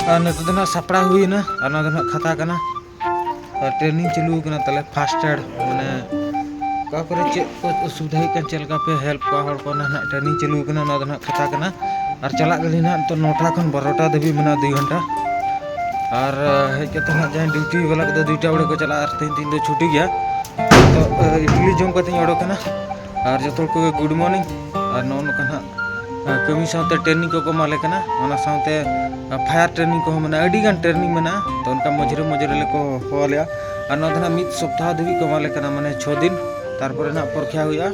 नितना सापड़ा हुई ना खाता करना ट्रेनिंग चालू करना तले फास्ट एड माने का करे चेक को असुविधा ही चल का पे हेल्प का हर को ना ट्रेनिंग चालू करना खाता करना और चला गली ना तो 9टा खन 12टा दबी मना 2 घंटा और हेज के ना जहां ड्यूटी वाला को 2टा बड़े को चला और 3 दो छुट्टी गया तो इडली जम करते ओडोकना और जो को गुड मॉर्निंग और नौन का कमी साथे ट्रेनिंग को माले कना ओना साथे फायर ट्रेनिंग को मना अडी गान ट्रेनिंग मना तो उनका मजरे ले को होलिया और नोदना मिद सप्ताह धबी को माले कना माने 6 दिन तारपर ना परीक्षा हुआ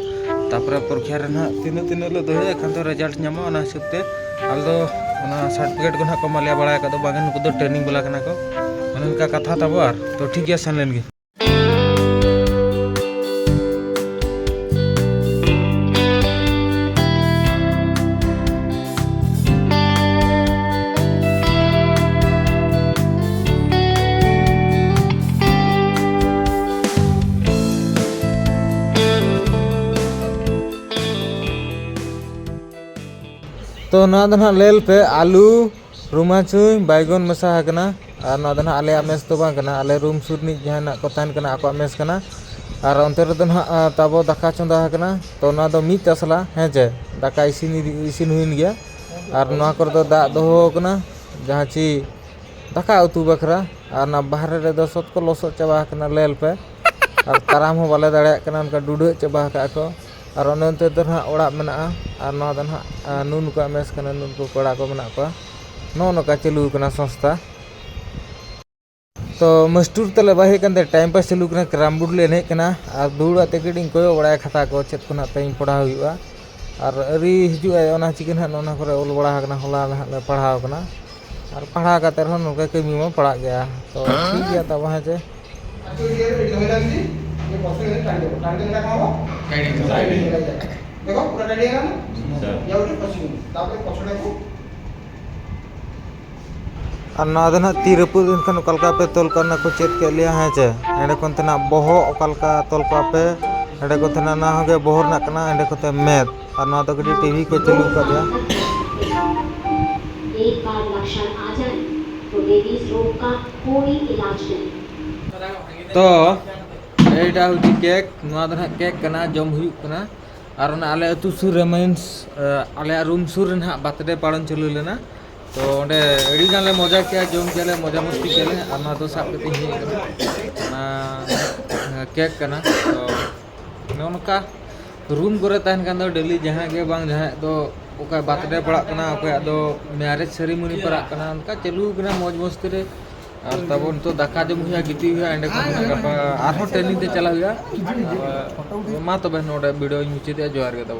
तारपर परीक्षा रे ना तीन ले दोहे एखन तो रिजल्ट नामो ओना हिसाबते आलदो ओना सर्टिफिकेट को ना को माले बड़ा का तो बागन को ट्रेनिंग बोला कना को उनका कथा तब और तो ठीक है सन लेनगे तो ना लेल पे आलू रुमाचुई बैगन मसा हकना और ना आले मेस तो बांग कना आले रूम सुरनी जहां को तान कना आको मेस कना और अंतर तो ना तबो दाका चंदा हकना तो ना दो मी तसला है जे दाका इसिन हुइन गया और ना कर दो दा दोहो कना जहां ची दाका उतु बखरा और ना बाहर रे दो सत को लोसो चबा हकना लेल पे और ताराम हो बाले दाड़े कना उनका डुडु चबा हका को और अनंत तो ना ओड़ा मेना और ना दन नून को मेस कना नून को कोड़ा को मेना को नो का चालू कना संस्था तो मस्टूर तले बाहे कंदे टाइम पास चालू कना क्रामबुड ले ने कना और दूड़ा तेकडिंग कोयो बड़ा खाता को चेत कोना टाइम पढ़ा हुआ और अरी हिजु आय ओना चिकन हा नोना करे ओल बड़ा कना होला ले पढ़ाव कना और पढ़ा का तरह नोके कमी में पढ़ा गया तो ठीक गया तब वहां से देखो पूरा रेडी है ना या उठे पछिन तापरे पछड़े को और नादना तीरपुर इनखन कलका पे तोल करना को चेक के लिया है जे एडे कोनतना बोहो कलका तोल का पे एडे कोतना ना होगे बोहर ना कना एडे कोते मैथ और ना तो गडी टीवी को चालू कर दिया एक बार लक्षण आ जाए तो रेबीज रोग का कोई इलाज नहीं तो एटा हुजी केक नादना केक कना जम हुई कना और ना आले अतु सुर मीन्स आले रूम सुर ना बर्थडे पालन चलू लेना तो ओंडे एडी गाले मजा किया जम केले मजा मस्ती केले और ना तो साब कते ही ना केक कना तो नोनका रूम करे तहन कान दो डेली जहां के बांग जहां तो ओका बर्थडे पड़ा कना ओका दो मैरिज सेरेमनी पड़ा कना उनका चलू कना मौज मस्ती रे और तब उन तो दाका जम हुआ गिती हुआ एंड को आरो ट्रेनिंग ते चला हुआ मा तो बहन नोडे वीडियो मुचिते जोहार के तब